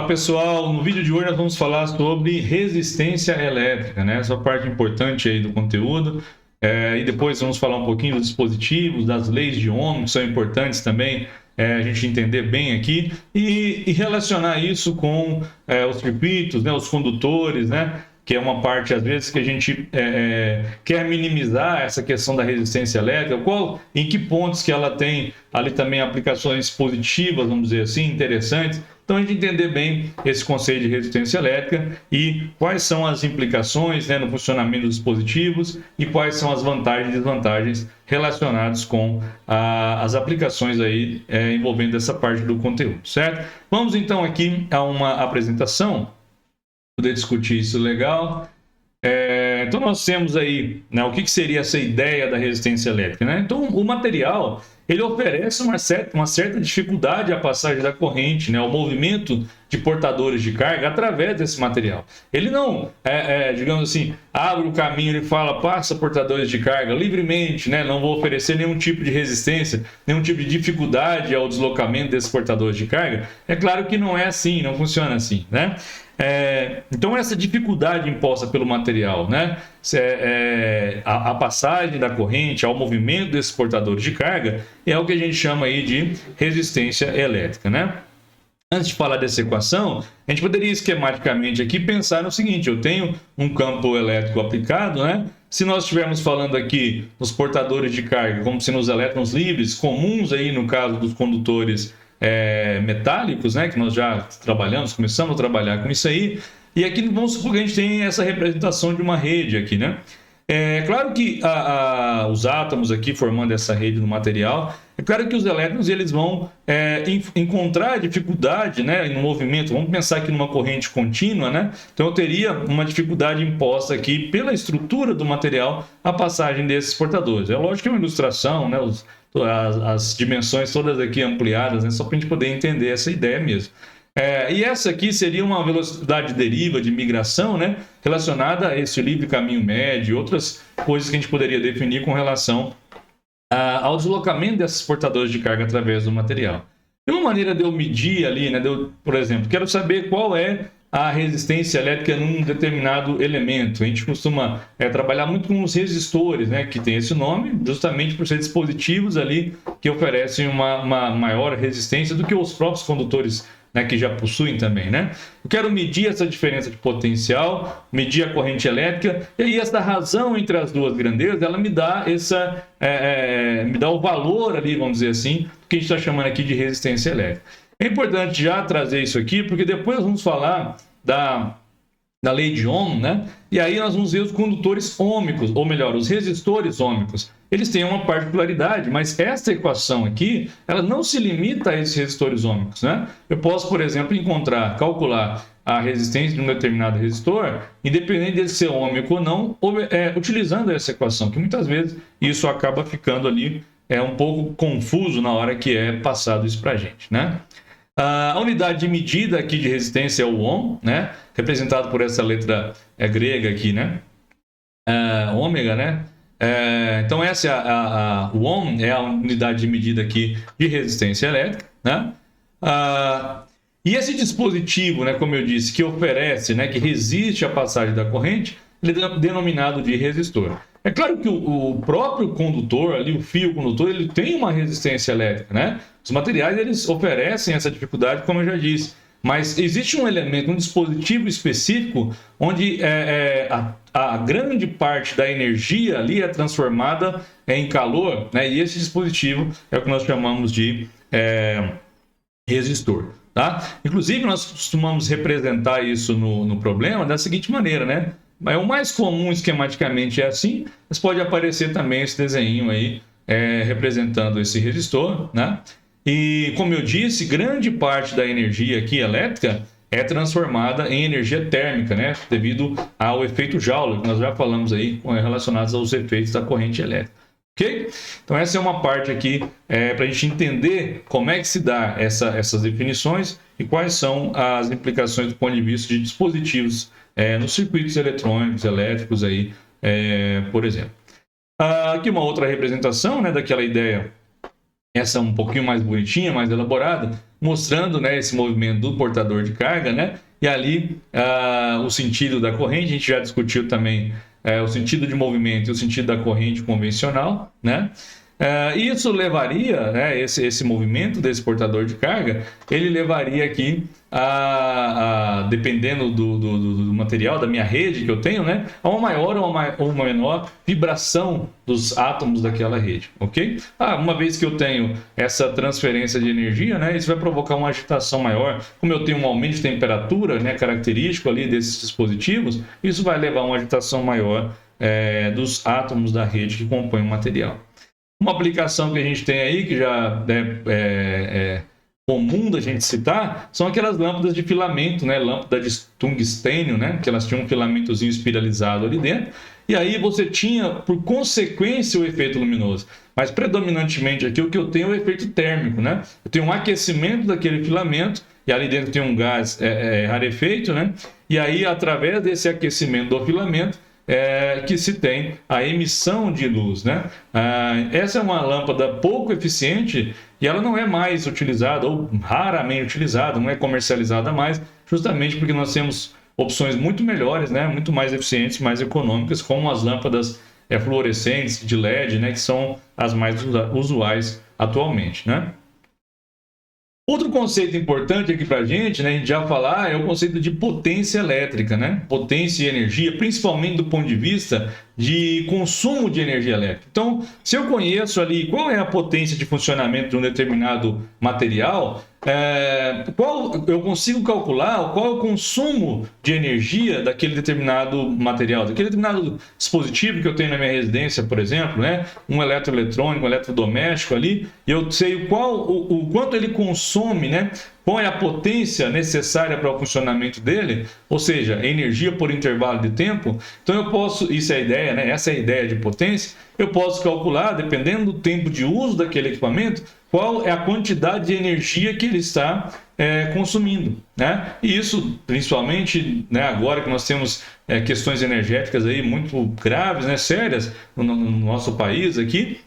pessoal, no vídeo de hoje nós vamos falar sobre resistência elétrica, né? Essa parte importante aí do conteúdo. E depois vamos falar um pouquinho dos dispositivos, das leis de Ohm, que são importantes também a gente entender bem aqui e relacionar isso com os circuitos, né? Os condutores, né? Que é uma parte, às vezes, que a gente quer minimizar essa questão da resistência elétrica, em que pontos que ela tem ali também aplicações positivas, vamos dizer assim, interessantes. Então, a gente entender bem esse conceito de resistência elétrica e quais são as implicações, né, no funcionamento dos dispositivos e quais são as vantagens e desvantagens relacionadas com as aplicações aí envolvendo essa parte do conteúdo, certo? Vamos, então, aqui a uma apresentação, poder discutir isso legal. Então, nós temos aí, né, o que seria essa ideia da resistência elétrica, né? Então, o material, ele oferece uma certa dificuldade à passagem da corrente, né, ao movimento de portadores de carga através desse material. Ele não, digamos assim, abre o caminho, ele fala, passa portadores de carga livremente, né, não vou oferecer nenhum tipo de resistência, nenhum tipo de dificuldade ao deslocamento desses portadores de carga. É claro que não é assim, não funciona assim, né? Então, essa dificuldade imposta pelo material, né, a passagem da corrente ao movimento desses portadores de carga, é o que a gente chama aí de resistência elétrica, né? Antes de falar dessa equação, a gente poderia esquematicamente aqui pensar no seguinte: eu tenho um campo elétrico aplicado, né? Se nós estivermos falando aqui nos portadores de carga, como se nos elétrons livres, comuns aí no caso dos condutores metálicos, né, que nós já começamos a trabalhar com isso aí, e aqui vamos supor que a gente tem essa representação de uma rede aqui, né? Claro que os átomos aqui formando essa rede no material, é claro que os elétrons eles vão encontrar dificuldade, né, no movimento. Vamos pensar aqui numa corrente contínua, né? Então eu teria uma dificuldade imposta aqui pela estrutura do material a passagem desses portadores. É lógico que é uma ilustração, né? As dimensões todas aqui ampliadas, né? Só para a gente poder entender essa ideia mesmo. E essa aqui seria uma velocidade de deriva, de migração, né, relacionada a esse livre caminho médio e outras coisas que a gente poderia definir com relação ao deslocamento desses portadores de carga através do material. De uma maneira de eu medir ali, né, por exemplo, quero saber qual é a resistência elétrica num determinado elemento. A gente costuma trabalhar muito com os resistores, né, que tem esse nome, justamente por ser dispositivos ali que oferecem uma maior resistência do que os próprios condutores, né, que já possuem também, né? Eu quero medir essa diferença de potencial, medir a corrente elétrica, e aí essa razão entre as duas grandezas, ela me dá me dá o valor ali, vamos dizer assim, que a gente está chamando aqui de resistência elétrica. É importante já trazer isso aqui, porque depois nós vamos falar da lei de Ohm, né? E aí nós vamos ver os condutores ômicos, ou melhor, os resistores ômicos. Eles têm uma particularidade, mas essa equação aqui, ela não se limita a esses resistores ômicos, né? Eu posso, por exemplo, calcular a resistência de um determinado resistor, independente dele ser ômico ou não, utilizando essa equação, que muitas vezes isso acaba ficando ali um pouco confuso na hora que é passado isso para a gente, né? A unidade de medida aqui de resistência é o Ohm, né? Representado por essa letra grega aqui, né? Ômega, né? Então essa o Ohm é a unidade de medida aqui de resistência elétrica, né? E esse dispositivo, né, como eu disse, que oferece, né, que resiste à passagem da corrente, ele é denominado de resistor. É claro que o próprio condutor, ali, o fio condutor, ele tem uma resistência elétrica, né? Os materiais, eles oferecem essa dificuldade, como eu já disse. Mas existe um elemento, um dispositivo específico, onde a grande parte da energia ali é transformada em calor, né? E esse dispositivo é o que nós chamamos de resistor, tá? Inclusive, nós costumamos representar isso no problema da seguinte maneira, né? O mais comum esquematicamente é assim, mas pode aparecer também esse desenho aí representando esse resistor, né? E como eu disse, grande parte da energia aqui elétrica é transformada em energia térmica, né? Devido ao efeito Joule, que nós já falamos aí, relacionados aos efeitos da corrente elétrica. Ok? Então essa é uma parte aqui para a gente entender como é que se dá essas definições e quais são as implicações do ponto de vista de dispositivos nos circuitos eletrônicos, elétricos aí, por exemplo. Aqui uma outra representação, né, daquela ideia essa um pouquinho mais bonitinha, mais elaborada, mostrando, né, esse movimento do portador de carga, né? E ali o sentido da corrente, a gente já discutiu também o sentido de movimento e o sentido da corrente convencional, né? Isso levaria, né, esse movimento desse portador de carga, ele levaria aqui, dependendo do material, da minha rede que eu tenho, né, a uma maior ou uma menor vibração dos átomos daquela rede, ok? Uma vez que eu tenho essa transferência de energia, né, isso vai provocar uma agitação maior. Como eu tenho um aumento de temperatura, né, característico ali desses dispositivos, isso vai levar a uma agitação maior dos átomos da rede que compõem o material. Uma aplicação que a gente tem aí, que já é comum da gente citar, são aquelas lâmpadas de filamento, né? Lâmpada de tungstênio, né? Que elas tinham um filamentozinho espiralizado ali dentro. E aí você tinha, por consequência, o efeito luminoso. Mas predominantemente aqui o que eu tenho é o efeito térmico, né? Eu tenho um aquecimento daquele filamento, e ali dentro tem um gás rarefeito, né? E aí, através desse aquecimento do filamento, que se tem a emissão de luz, né? Essa é uma lâmpada pouco eficiente e ela não é mais utilizada ou raramente utilizada, não é comercializada mais, justamente porque nós temos opções muito melhores, né? Muito mais eficientes, mais econômicas, como as lâmpadas fluorescentes de LED, né? Que são as mais usuais atualmente, né? Outro conceito importante aqui para a gente já falar, é o conceito de potência elétrica, né? Potência e energia, principalmente do ponto de vista de consumo de energia elétrica. Então, se eu conheço ali qual é a potência de funcionamento de um determinado material, eu consigo calcular qual é o consumo de energia daquele determinado material, daquele determinado dispositivo que eu tenho na minha residência, por exemplo, né? Um eletroeletrônico, um eletrodoméstico ali, e eu sei o quanto ele consome, né? Qual é a potência necessária para o funcionamento dele, ou seja, energia por intervalo de tempo. Então eu posso, isso é a ideia, né? Essa é a ideia de potência, eu posso calcular, dependendo do tempo de uso daquele equipamento, qual é a quantidade de energia que ele está consumindo, né? E isso, principalmente, né, agora que nós temos questões energéticas aí muito graves, né, sérias no nosso país aqui,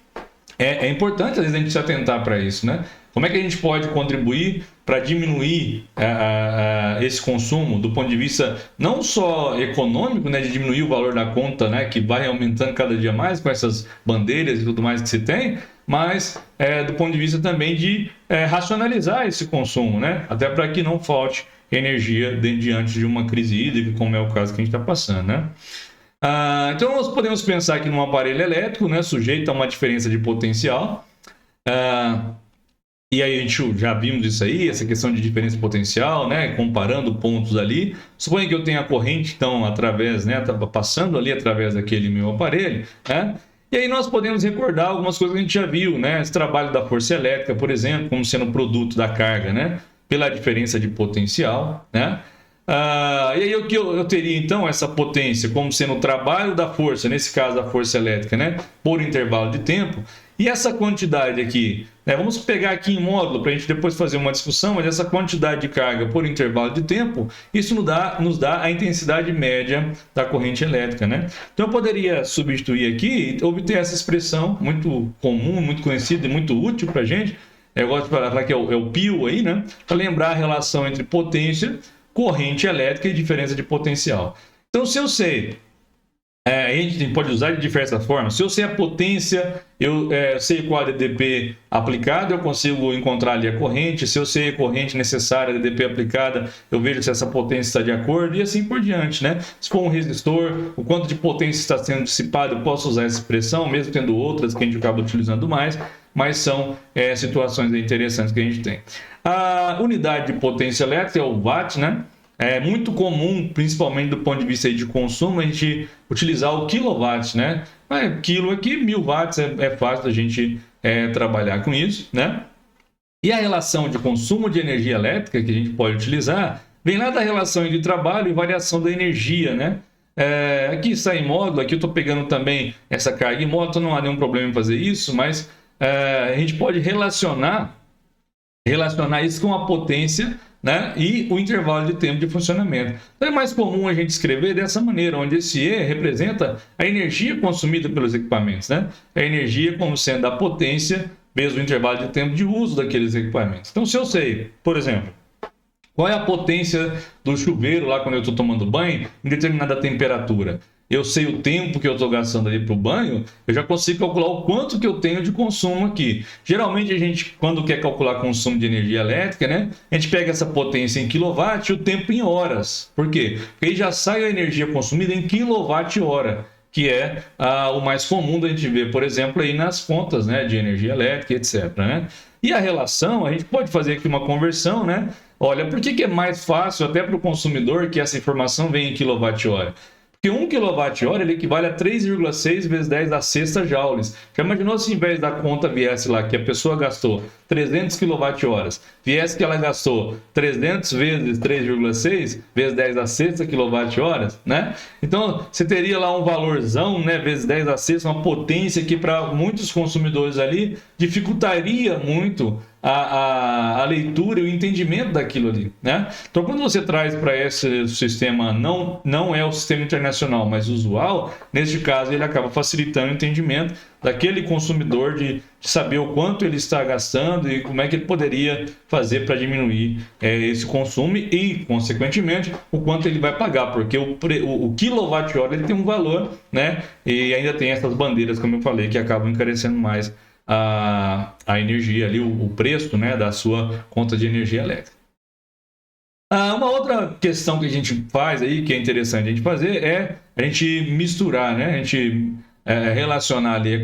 é importante às vezes a gente se atentar para isso, né? Como é que a gente pode contribuir para diminuir esse consumo do ponto de vista não só econômico, né, de diminuir o valor da conta, né, que vai aumentando cada dia mais com essas bandeiras e tudo mais que se tem, mas do ponto de vista também de racionalizar esse consumo, né, até para que não falte energia diante de uma crise hídrica, como é o caso que a gente está passando, né? Então nós podemos pensar aqui num aparelho elétrico, né, sujeito a uma diferença de potencial. E aí a gente já vimos isso aí, essa questão de diferença potencial, né, comparando pontos ali. Suponha que eu tenha a corrente, então, através, né, passando ali através daquele meu aparelho, né? E aí nós podemos recordar algumas coisas que a gente já viu, né? Esse trabalho da força elétrica, por exemplo, como sendo produto da carga, né? Pela diferença de potencial, né? E aí eu teria então essa potência como sendo o trabalho da força, nesse caso a força elétrica, né? Por intervalo de tempo. E essa quantidade aqui, né, vamos pegar aqui em módulo para a gente depois fazer uma discussão, mas essa quantidade de carga por intervalo de tempo, isso nos dá a intensidade média da corrente elétrica, né? Então eu poderia substituir aqui e obter essa expressão muito comum, muito conhecida e muito útil para a gente. Eu gosto de falar que é o PIO aí, né? Para lembrar a relação entre potência, corrente elétrica e diferença de potencial. Então, se eu sei, a gente pode usar de diversas formas. Se eu sei a potência, eu sei qual a DDP aplicada, eu consigo encontrar ali a corrente. Se eu sei a corrente necessária, a DDP aplicada, eu vejo se essa potência está de acordo e assim por diante, né? Se for um resistor, o quanto de potência está sendo dissipado, eu posso usar essa expressão, mesmo tendo outras que a gente acaba utilizando mais, mas são situações interessantes que a gente tem. A unidade de potência elétrica é o watt, né? É muito comum, principalmente do ponto de vista aí de consumo, a gente utilizar o quilowatt, né? Quilo aqui, 1000 watts, é fácil da gente trabalhar com isso, né? E a relação de consumo de energia elétrica que a gente pode utilizar vem lá da relação de trabalho e variação da energia, né? Aqui está em módulo, aqui eu estou pegando também essa carga em módulo, então não há nenhum problema em fazer isso, mas a gente pode relacionar isso com a potência, né, e o intervalo de tempo de funcionamento. Então é mais comum a gente escrever dessa maneira, onde esse E representa a energia consumida pelos equipamentos, né? A energia como sendo a potência vezes o intervalo de tempo de uso daqueles equipamentos. Então, se eu sei, por exemplo, qual é a potência do chuveiro lá quando eu estou tomando banho em determinada temperatura, eu sei o tempo que eu estou gastando ali para o banho, eu já consigo calcular o quanto que eu tenho de consumo aqui. Geralmente a gente, quando quer calcular consumo de energia elétrica, né, a gente pega essa potência em quilowatt e o tempo em horas. Por quê? Porque aí já sai a energia consumida em quilowatt-hora, que é o mais comum da gente ver, por exemplo, aí nas contas, né, de energia elétrica, etc. Né? E a relação, a gente pode fazer aqui uma conversão, né? Olha, por que é mais fácil até para o consumidor que essa informação venha em quilowatt-hora? Porque 1 kWh ele equivale a 3,6 vezes 10 a sexta joules. Já imaginou se em vez da conta viesse lá que a pessoa gastou 300 kWh, viesse que ela gastou 300 vezes 3,6 vezes 10 a sexta kWh, né? Então, você teria lá um valorzão, né, vezes 10 a sexta, uma potência que para muitos consumidores ali dificultaria muito a leitura e o entendimento daquilo ali, né? Então, quando você traz para esse sistema, não é o sistema internacional, mas usual, neste caso ele acaba facilitando o entendimento daquele consumidor de saber o quanto ele está gastando e como é que ele poderia fazer para diminuir esse consumo e, consequentemente, o quanto ele vai pagar, porque o quilowatt-hora ele tem um valor, né? E ainda tem essas bandeiras, como eu falei, que acabam encarecendo mais a energia ali, o preço, né, da sua conta de energia elétrica. Uma outra questão que a gente faz aí, que é interessante a gente fazer, é a gente misturar, né, a gente relacionar ali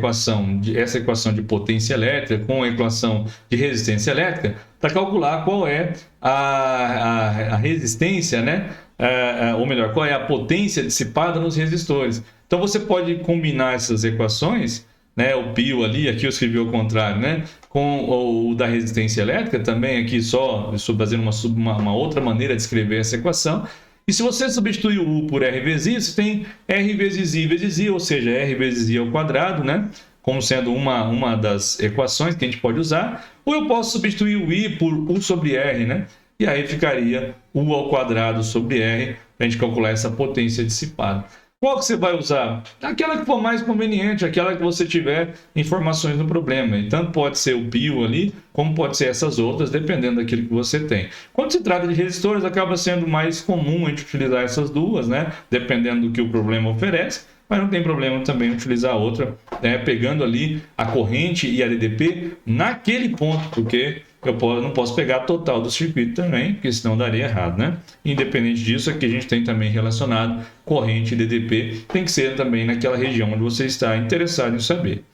essa equação de potência elétrica com a equação de resistência elétrica para calcular qual é a resistência, né, ou melhor, qual é a potência dissipada nos resistores. Então você pode combinar essas equações, né, o pio ali, aqui eu escrevi ao contrário, né, com o da resistência elétrica, também aqui só fazendo uma outra maneira de escrever essa equação. E se você substituir o U por R vezes I, você tem R vezes I vezes I, ou seja, R vezes I ao quadrado, né, como sendo uma das equações que a gente pode usar. Ou eu posso substituir o I por U sobre R, né, e aí ficaria U ao quadrado sobre R, para a gente calcular essa potência dissipada. Qual que você vai usar? Aquela que for mais conveniente, aquela que você tiver informações no problema. E tanto pode ser o pio ali, como pode ser essas outras, dependendo daquilo que você tem. Quando se trata de resistores, acaba sendo mais comum a gente utilizar essas duas, né? Dependendo do que o problema oferece. Mas não tem problema também utilizar a outra, né? Pegando ali a corrente e a DDP naquele ponto, porque eu não posso pegar a total do circuito também, porque senão daria errado, né? Independente disso, aqui a gente tem também relacionado corrente e DDP, tem que ser também naquela região onde você está interessado em saber.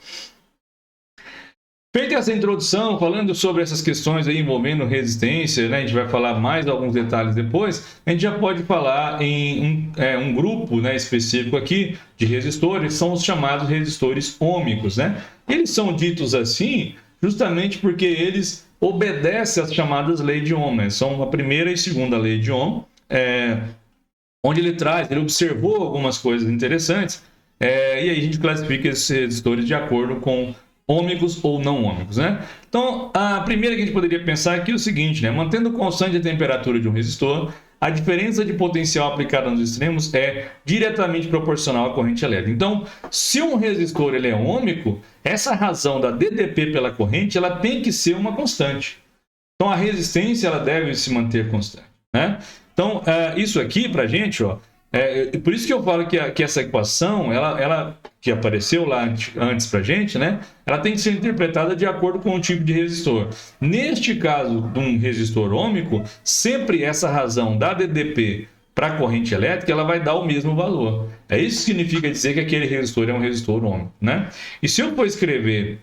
Feita essa introdução, falando sobre essas questões aí envolvendo resistência, né? A gente vai falar mais alguns detalhes depois, a gente já pode falar em um grupo, né, específico aqui de resistores, são os chamados resistores ômicos, né? Eles são ditos assim justamente porque eles obedecem às chamadas leis de Ohm, né? São a primeira e segunda lei de Ohm, onde ele observou algumas coisas interessantes, e aí a gente classifica esses resistores de acordo com ômicos ou não ômicos, né? Então, a primeira que a gente poderia pensar aqui é o seguinte, né? Mantendo constante a temperatura de um resistor, a diferença de potencial aplicada nos extremos é diretamente proporcional à corrente elétrica. Então, se um resistor ele é ômico, essa razão da DDP pela corrente ela tem que ser uma constante. Então, a resistência ela deve se manter constante, né? Então, isso aqui para a gente, ó, por isso que eu falo que essa equação, ela que apareceu lá antes para a gente, né? Ela tem que ser interpretada de acordo com o tipo de resistor. Neste caso de um resistor ômico, sempre essa razão da DDP para a corrente elétrica, ela vai dar o mesmo valor. Isso que significa dizer que aquele resistor é um resistor ômico, né? E se eu for escrever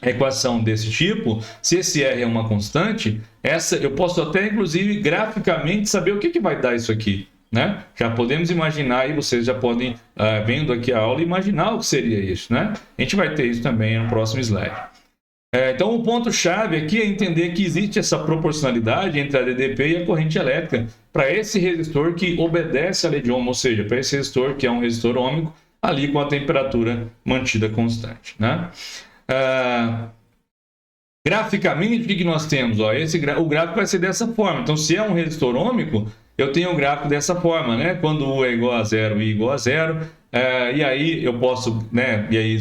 a equação desse tipo, se esse R é uma constante, eu posso até, inclusive, graficamente saber o que vai dar isso aqui, né? Já podemos imaginar, e vocês já podem, vendo aqui a aula, imaginar o que seria isso, né? A gente vai ter isso também no próximo slide. Então, o ponto-chave aqui é entender que existe essa proporcionalidade entre a DDP e a corrente elétrica para esse resistor que obedece à lei de Ohm, ou seja, para esse resistor que é um resistor ômico, ali com a temperatura mantida constante, né? Graficamente, o que nós temos? O gráfico vai ser dessa forma. Então, se é um resistor ômico, eu tenho o gráfico dessa forma, né? Quando U é igual a zero, I igual a zero, E aí eu posso, né, e aí,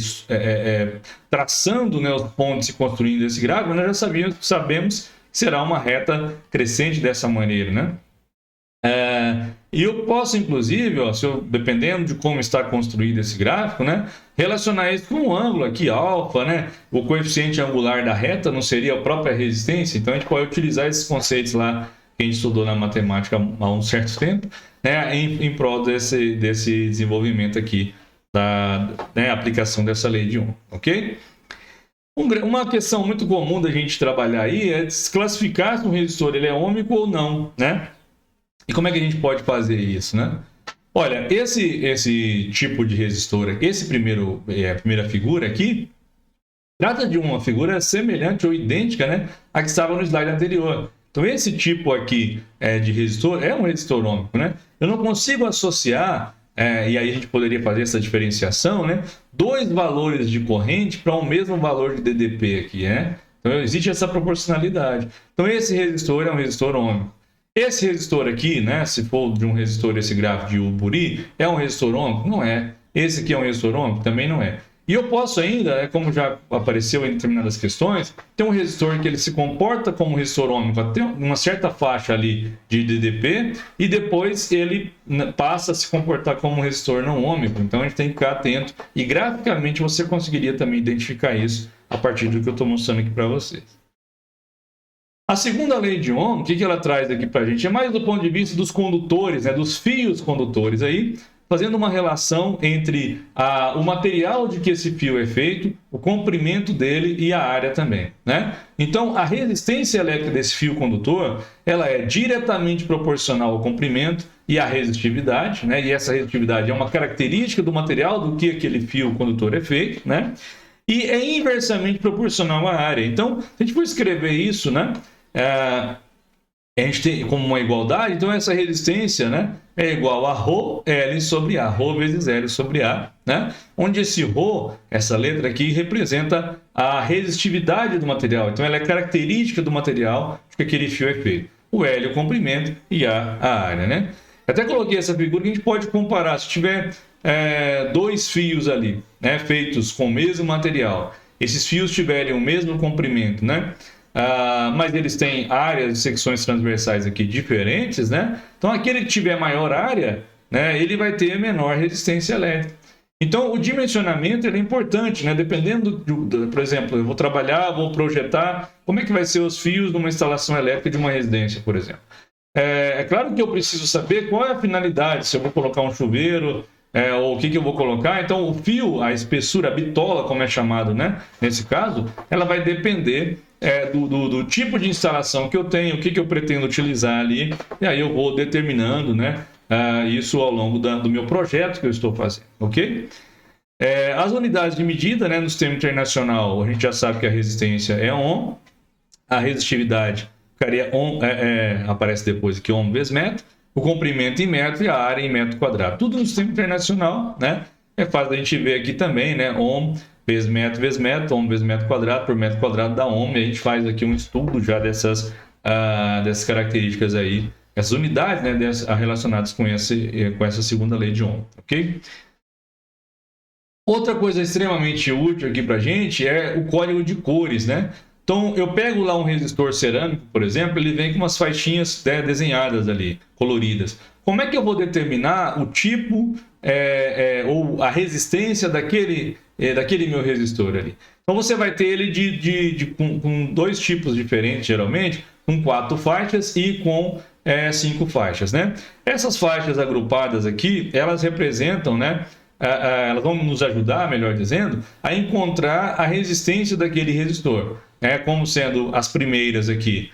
traçando, né, os pontos e construindo esse gráfico, nós já sabemos que será uma reta crescente dessa maneira, né? E eu posso, inclusive, ó, dependendo de como está construído esse gráfico, né, relacionar isso com um ângulo aqui, alfa, né? O coeficiente angular da reta não seria a própria resistência? Então a gente pode utilizar esses conceitos lá que a gente estudou na matemática há um certo tempo, né, em prol desse desenvolvimento aqui, né, aplicação dessa lei de Ohm, ok? Uma questão muito comum da gente trabalhar aí é desclassificar se um resistor ele é ôhmico ou não, né? E como é que a gente pode fazer isso, né? Olha, esse tipo de resistor, a primeira figura aqui, trata de uma figura semelhante ou idêntica, né, à que estava no slide anterior. Então, esse tipo aqui de resistor é um resistor ôhmico, né? Eu não consigo associar, e aí a gente poderia fazer essa diferenciação, né, dois valores de corrente para o mesmo valor de DDP aqui, né? Então, existe essa proporcionalidade. Então, esse resistor é um resistor ôhmico. Esse resistor aqui, né, se for de um resistor, esse gráfico de Uburi, é um resistor ôhmico? Não é. Esse aqui é um resistor ôhmico? Também não é. E eu posso ainda, como já apareceu em determinadas questões, ter um resistor que ele se comporta como resistor ôhmico até uma certa faixa ali de DDP e depois ele passa a se comportar como um resistor não ôhmico. Então a gente tem que ficar atento e graficamente você conseguiria também identificar isso a partir do que eu estou mostrando aqui para vocês. A segunda lei de Ohm, o que ela traz aqui para a gente? É mais do ponto de vista dos condutores, né, dos fios condutores aí, fazendo uma relação entre o material de que esse fio é feito, o comprimento dele e a área também, né? Então, a resistência elétrica desse fio condutor, ela é diretamente proporcional ao comprimento e à resistividade, né? E essa resistividade é uma característica do material do que aquele fio condutor é feito, né? E é inversamente proporcional à área. Então, se a gente for escrever isso, né, a gente tem como uma igualdade, então essa resistência, né, é igual a ρL sobre A, ρ vezes L sobre A, né? Onde esse ρ, essa letra aqui, representa a resistividade do material. Então, ela é característica do material que aquele fio é feito. O L, o comprimento, e a área, né? Até coloquei essa figura que a gente pode comparar. Se tiver dois fios ali, né, feitos com o mesmo material, esses fios tiverem o mesmo comprimento, né, mas eles têm áreas de secções transversais aqui diferentes, né, então aquele que tiver maior área, né, ele vai ter menor resistência elétrica. Então o dimensionamento é importante, né, dependendo, por exemplo, eu vou projetar como é que vai ser os fios numa instalação elétrica de uma residência, por exemplo. É claro que eu preciso saber qual é a finalidade, se eu vou colocar um chuveiro, ou o que eu vou colocar. Então, o fio, a espessura, a bitola, como é chamado, né? Nesse caso, ela vai depender do tipo de instalação que eu tenho, o que eu pretendo utilizar ali, e aí eu vou determinando, né, isso ao longo do meu projeto que eu estou fazendo, ok? As unidades de medida, né, no sistema internacional, a gente já sabe que a resistência é ohm, a resistividade ficaria ohm, aparece depois aqui ohm vezes metro, o comprimento em metro e a área em metro quadrado. Tudo no sistema internacional, né? É fácil a gente ver aqui também, né? Ohm vezes metro, ohm vezes metro quadrado por metro quadrado dá ohm. E a gente faz aqui um estudo já dessas características aí, essas unidades, né, relacionadas com essa segunda lei de Ohm, ok? Outra coisa extremamente útil aqui para a gente é o código de cores, né? Então, eu pego lá um resistor cerâmico, por exemplo, ele vem com umas faixinhas desenhadas ali, coloridas. Como é que eu vou determinar o tipo ou a resistência daquele meu resistor ali? Então, você vai ter ele com dois tipos diferentes, geralmente, com 4 faixas e com 5 faixas, né? Essas faixas agrupadas aqui, elas representam, né? Elas vão nos ajudar, melhor dizendo, a encontrar a resistência daquele resistor, né? Como sendo as primeiras aqui,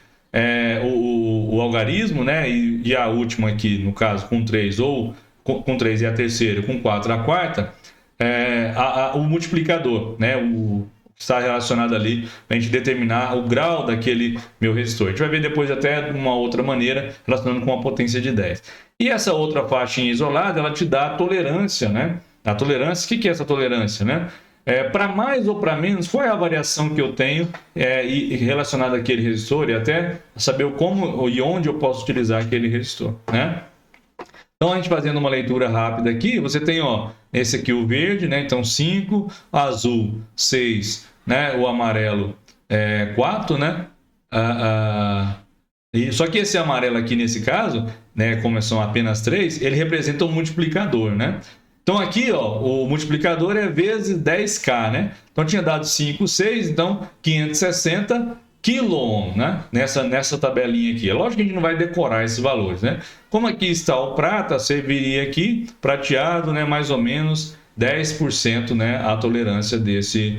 o algarismo, né? E a última aqui, no caso, com 3, ou com 3 e a terceira, com 4 a quarta, o multiplicador, né? O que está relacionado ali, para a gente determinar o grau daquele meu resistor. A gente vai ver depois até de uma outra maneira, relacionando com a potência de 10. E essa outra faixinha isolada, ela te dá a tolerância, né? A tolerância, o que é essa tolerância, né? Para mais ou para menos, qual é a variação que eu tenho e relacionada àquele resistor, e até saber como e onde eu posso utilizar aquele resistor, né? Então, a gente fazendo uma leitura rápida aqui, você tem, ó, esse aqui o verde, né? Então, 5, azul, 6, né? O amarelo, 4, né? Só que esse amarelo aqui, nesse caso, né? Como são apenas 3, ele representa um multiplicador, né? Então, aqui, ó, o multiplicador é vezes 10K, né? Então, tinha dado 5, 6, então, 560 quiloohm, né? Nessa tabelinha aqui. É lógico que a gente não vai decorar esses valores, né? Como aqui está o prata, você viria aqui, prateado, né? Mais ou menos 10%, né? A tolerância desse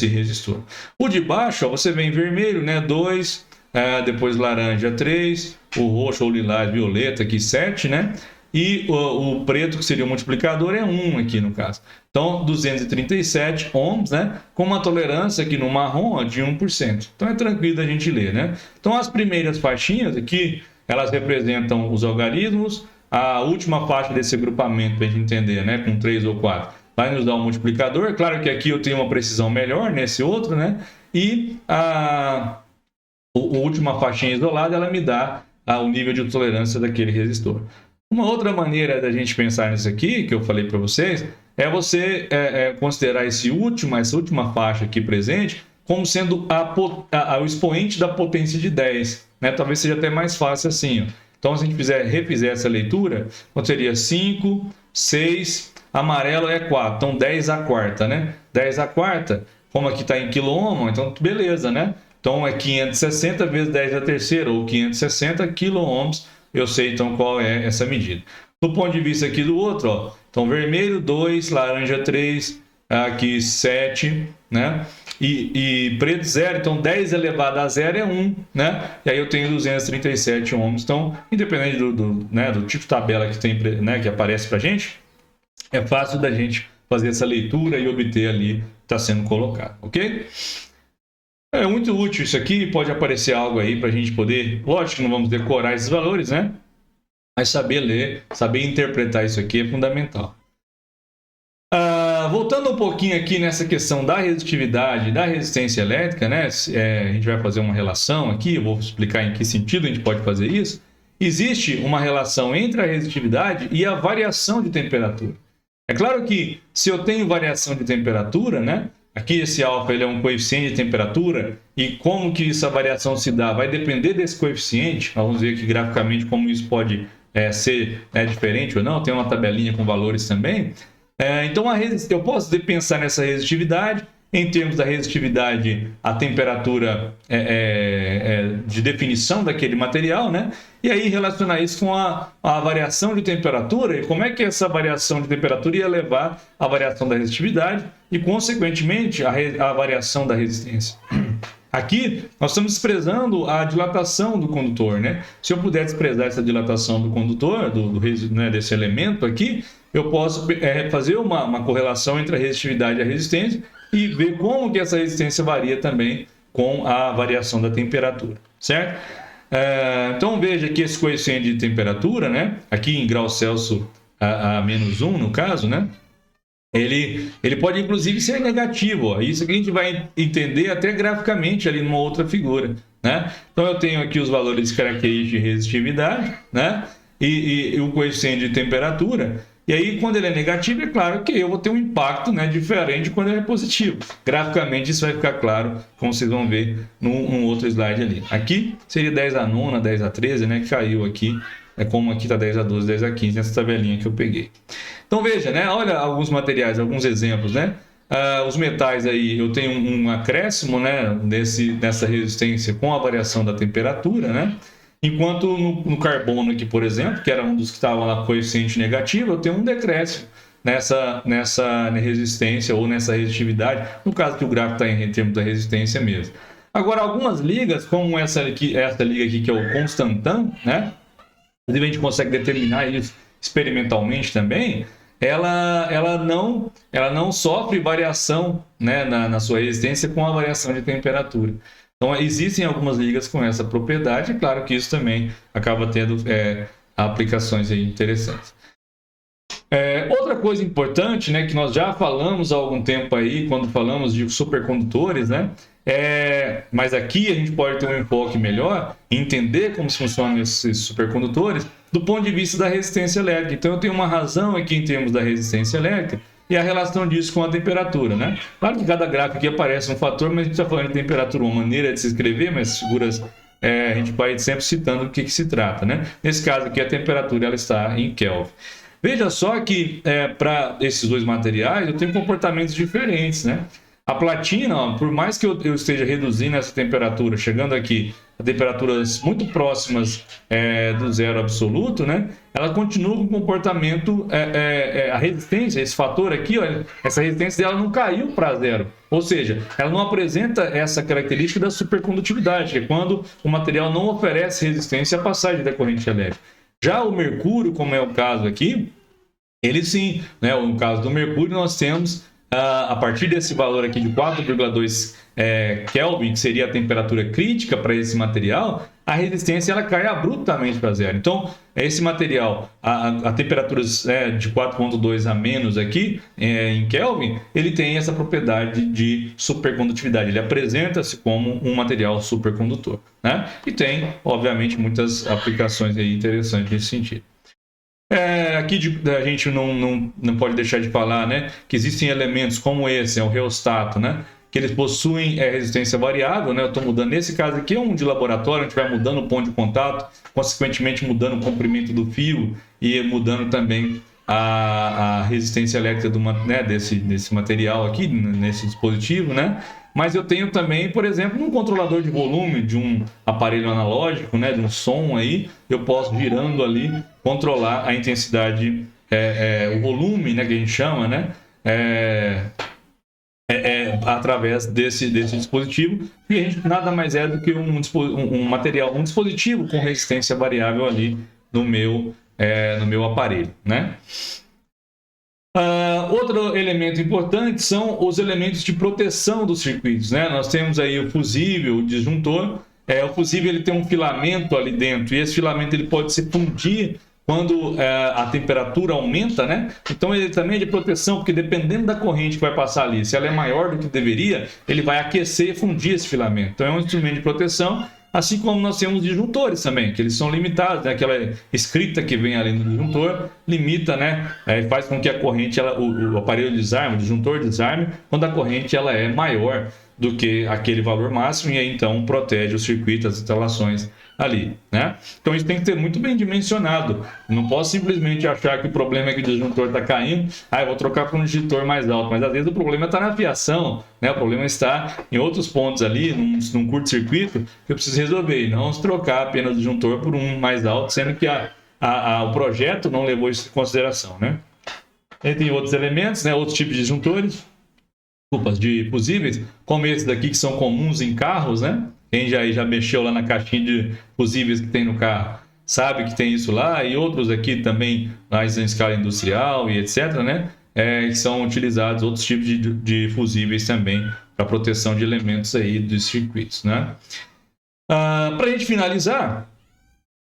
resistor. O de baixo, ó, você vem vermelho, né? 2, depois laranja 3, o roxo ou lilás, violeta aqui 7, né? E o preto, que seria o multiplicador, é 1 aqui no caso. Então, 237 ohms, né? Com uma tolerância aqui no marrom de 1%. Então, é tranquilo a gente ler, né? Então, as primeiras faixinhas aqui, elas representam os algarismos. A última faixa desse agrupamento, para a gente entender, né? Com 3 ou 4, vai nos dar um multiplicador. Claro que aqui eu tenho uma precisão melhor nesse outro, né? E a última faixinha isolada, ela me dá o nível de tolerância daquele resistor. Uma outra maneira da gente pensar nisso aqui, que eu falei para vocês, é você considerar essa última faixa aqui presente como sendo o expoente da potência de 10. Né? Talvez seja até mais fácil assim. Ó. Então, se a gente refizer essa leitura, então seria 5, 6, amarelo é 4. Então, 10 à quarta. Né? 10 à quarta, como aqui está em quiloohm, então beleza, né? Então, é 560 vezes 10 à terceira, ou 560 quiloohms. Eu sei, então, qual é essa medida. Do ponto de vista aqui do outro, ó, então, vermelho 2, laranja 3, aqui 7, né? E preto 0, então 10 elevado a 0 é 1, né? E aí eu tenho 237 ohms. Então, independente do tipo de tabela que tem, né, que aparece para a gente, é fácil da gente fazer essa leitura e obter ali que está sendo colocado, ok? É muito útil isso aqui, pode aparecer algo aí para a gente poder... Lógico que não vamos decorar esses valores, né? Mas saber ler, saber interpretar isso aqui é fundamental. Voltando um pouquinho aqui nessa questão da resistitividade, da resistência elétrica, né? A gente vai fazer uma relação aqui, eu vou explicar em que sentido a gente pode fazer isso. Existe uma relação entre a resistitividade e a variação de temperatura. É claro que se eu tenho variação de temperatura, né? Aqui esse alfa ele é um coeficiente de temperatura e como que essa variação se dá vai depender desse coeficiente. Vamos ver aqui graficamente como isso pode ser diferente ou não. Tem uma tabelinha com valores também. Então eu posso pensar nessa resistitividade em termos da resistitividade à temperatura de definição daquele material, né? E aí relacionar isso com a variação de temperatura e como é que essa variação de temperatura ia levar à variação da resistitividade e, consequentemente, a variação da resistência. Aqui, nós estamos desprezando a dilatação do condutor, né? Se eu puder desprezar essa dilatação do condutor, né, desse elemento aqui, eu posso fazer uma correlação entre a resistitividade e a resistência e ver como que essa resistência varia também com a variação da temperatura, certo? Então, veja que esse coeficiente de temperatura, né? Aqui em graus Celsius a menos 1, no caso, né? Ele pode, inclusive, ser negativo. Ó. Isso que a gente vai entender até graficamente ali numa outra figura, né? Então, eu tenho aqui os valores de características de resistitividade, né? E o coeficiente de temperatura. E aí, quando ele é negativo, é claro que eu vou ter um impacto, né, diferente quando ele é positivo. Graficamente, isso vai ficar claro, como vocês vão ver num outro slide ali. Aqui seria 10 a 9, 10 a 13, né, que caiu aqui. Como aqui está 10 a 12, 10 a 15, nessa tabelinha que eu peguei. Então, veja, né, olha alguns materiais, alguns exemplos, né? Os metais aí, eu tenho um acréscimo, né, nessa resistência com a variação da temperatura, né? Enquanto no carbono aqui, por exemplo, que era um dos que estava lá com coeficiente negativo, eu tenho um decréscimo nessa resistência ou nessa resistitividade, no caso que o gráfico está em termos da resistência mesmo. Agora, algumas ligas, como essa liga aqui, que é o constantan, né? Inclusive, a gente consegue determinar isso experimentalmente também. Ela não sofre variação, né, na sua resistência com a variação de temperatura. Então, existem algumas ligas com essa propriedade, e claro que isso também acaba tendo aplicações aí interessantes. Outra coisa importante, né, que nós já falamos há algum tempo aí, quando falamos de supercondutores, né, Mas aqui a gente pode ter um enfoque melhor, entender como funcionam esses supercondutores do ponto de vista da resistência elétrica. Então eu tenho uma razão aqui em termos da resistência elétrica e a relação disso com a temperatura, né? Claro que cada gráfico aqui aparece um fator, mas a gente está falando de temperatura, uma maneira de se escrever, mas figuras a gente vai sempre citando do que se trata, né? Nesse caso aqui a temperatura ela está em Kelvin. Veja só que para esses dois materiais eu tenho comportamentos diferentes, né? A platina, ó, por mais que eu esteja reduzindo essa temperatura, chegando aqui a temperaturas muito próximas do zero absoluto, né? Ela continua com o comportamento, a resistência, esse fator aqui, ó, essa resistência dela não caiu para zero. Ou seja, ela não apresenta essa característica da supercondutividade, que é quando o material não oferece resistência à passagem da corrente elétrica. Já o mercúrio, como é o caso aqui, ele sim, né? No caso do mercúrio, nós temos a partir desse valor aqui de 4,2 Kelvin, que seria a temperatura crítica para esse material, a resistência ela cai abruptamente para zero. Então, esse material, a temperaturas de 4,2 a menos aqui em Kelvin, ele tem essa propriedade de supercondutividade. Ele apresenta-se como um material supercondutor, né? E tem, obviamente, muitas aplicações aí interessantes nesse sentido. Aqui a gente não pode deixar de falar, né, que existem elementos como esse, o reostato, né, que eles possuem resistência variável, né? Eu estou mudando, nesse caso aqui é um de laboratório, a gente vai mudando o ponto de contato, consequentemente mudando o comprimento do fio e mudando também a resistência elétrica desse material aqui, nesse dispositivo, né? Mas eu tenho também, por exemplo, um controlador de volume de um aparelho analógico, né, de um som aí, eu posso, girando ali, controlar a intensidade, o volume, né, que a gente chama, né, através desse dispositivo, e a gente nada mais é do que um dispositivo com resistência variável ali no meu aparelho, né? Outro elemento importante são os elementos de proteção dos circuitos, né? Nós temos aí o fusível, o disjuntor. O fusível ele tem um filamento ali dentro e esse filamento ele pode se fundir quando a temperatura aumenta, né? Então ele também é de proteção, porque dependendo da corrente que vai passar ali, se ela é maior do que deveria, ele vai aquecer e fundir esse filamento. Então é um instrumento de proteção. Assim como nós temos disjuntores também, que eles são limitados, né? Aquela escrita que vem ali no disjuntor limita, né? Faz com que a corrente, o aparelho desarme, o disjuntor desarme, quando a corrente ela é maior do que aquele valor máximo e aí então protege o circuito, as instalações ali, né? Então isso tem que ter muito bem dimensionado. Não posso simplesmente achar que o problema é que o disjuntor está caindo, eu vou trocar para um disjuntor mais alto, mas às vezes o problema está na fiação, né? O problema está em outros pontos ali, num curto-circuito, que eu preciso resolver, e não trocar apenas o disjuntor por um mais alto, sendo que o projeto não levou isso em consideração, né? E tem outros elementos, né? Outros tipos de disjuntores, de fusíveis, como esses daqui que são comuns em carros, né? Quem já mexeu lá na caixinha de fusíveis que tem no carro sabe que tem isso lá, e outros aqui também mais em escala industrial e etc, né? Que são utilizados outros tipos de fusíveis também para proteção de elementos aí dos circuitos, né? Para a gente finalizar,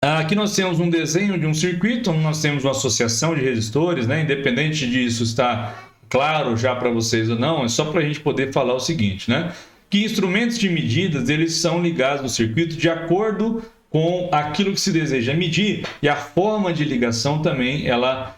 aqui nós temos um desenho de um circuito, onde nós temos uma associação de resistores, né? Independente disso estar claro já para vocês ou não, é só para a gente poder falar o seguinte, né? Que instrumentos de medidas eles são ligados no circuito de acordo com aquilo que se deseja medir, e a forma de ligação também ela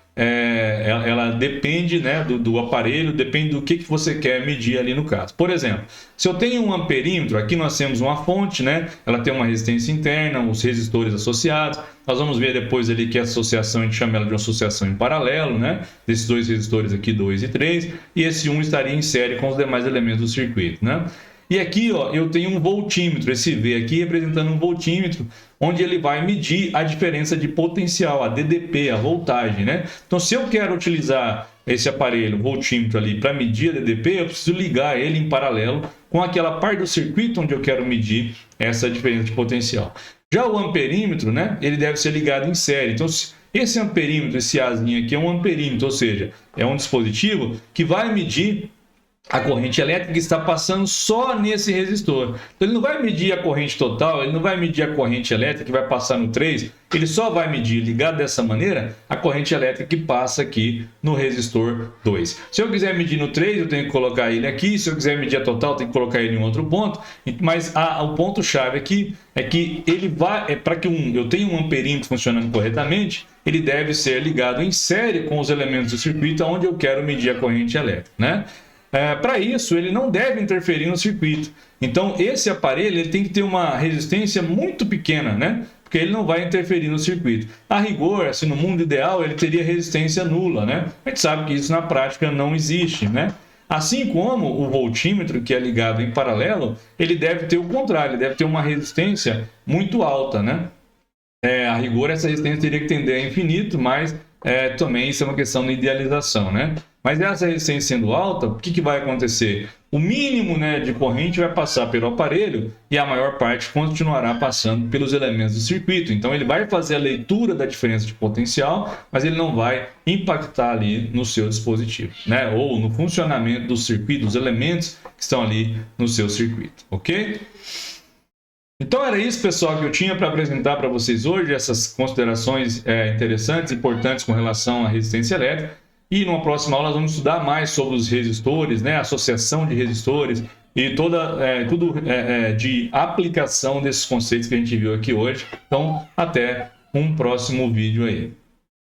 depende, né, do aparelho, depende do que você quer medir ali no caso. Por exemplo, se eu tenho um amperímetro, aqui nós temos uma fonte, né, ela tem uma resistência interna, os resistores associados. Nós vamos ver depois ali que a associação, a gente chama ela de uma associação em paralelo, né, desses dois resistores aqui, 2 e 3, e esse 1 estaria em série com os demais elementos do circuito, né? E aqui, ó, eu tenho um voltímetro, esse V aqui representando um voltímetro, onde ele vai medir a diferença de potencial, a DDP, a voltagem, né? Então, se eu quero utilizar esse aparelho, o voltímetro ali, para medir a DDP, eu preciso ligar ele em paralelo com aquela parte do circuito onde eu quero medir essa diferença de potencial. Já o amperímetro, né, ele deve ser ligado em série. Então, esse amperímetro, esse Azinho aqui é um amperímetro, ou seja, é um dispositivo que vai medir a corrente elétrica que está passando só nesse resistor. Então ele não vai medir a corrente total, ele não vai medir a corrente elétrica que vai passar no 3, ele só vai medir, ligado dessa maneira, a corrente elétrica que passa aqui no resistor 2. Se eu quiser medir no 3, eu tenho que colocar ele aqui, se eu quiser medir a total, eu tenho que colocar ele em outro ponto, mas o ponto-chave aqui é que ele vai, para que eu tenha um amperímetro funcionando corretamente, ele deve ser ligado em série com os elementos do circuito onde eu quero medir a corrente elétrica, né? Para isso, ele não deve interferir no circuito. Então, esse aparelho ele tem que ter uma resistência muito pequena, né? Porque ele não vai interferir no circuito. A rigor, assim, no mundo ideal, ele teria resistência nula, né? A gente sabe que isso na prática não existe, né? Assim como o voltímetro, que é ligado em paralelo, ele deve ter o contrário, ele deve ter uma resistência muito alta, né? A rigor, essa resistência teria que tender a infinito, mas também isso é uma questão de idealização, né? Mas essa resistência sendo alta, o que vai acontecer? O mínimo, né, de corrente vai passar pelo aparelho e a maior parte continuará passando pelos elementos do circuito. Então ele vai fazer a leitura da diferença de potencial, mas ele não vai impactar ali no seu dispositivo, né? Ou no funcionamento do circuito, dos elementos que estão ali no seu circuito, ok? Então era isso, pessoal, que eu tinha para apresentar para vocês hoje, essas considerações interessantes, importantes com relação à resistência elétrica. E numa próxima aula nós vamos estudar mais sobre os resistores, né, a associação de resistores e tudo de aplicação desses conceitos que a gente viu aqui hoje. Então, até um próximo vídeo aí.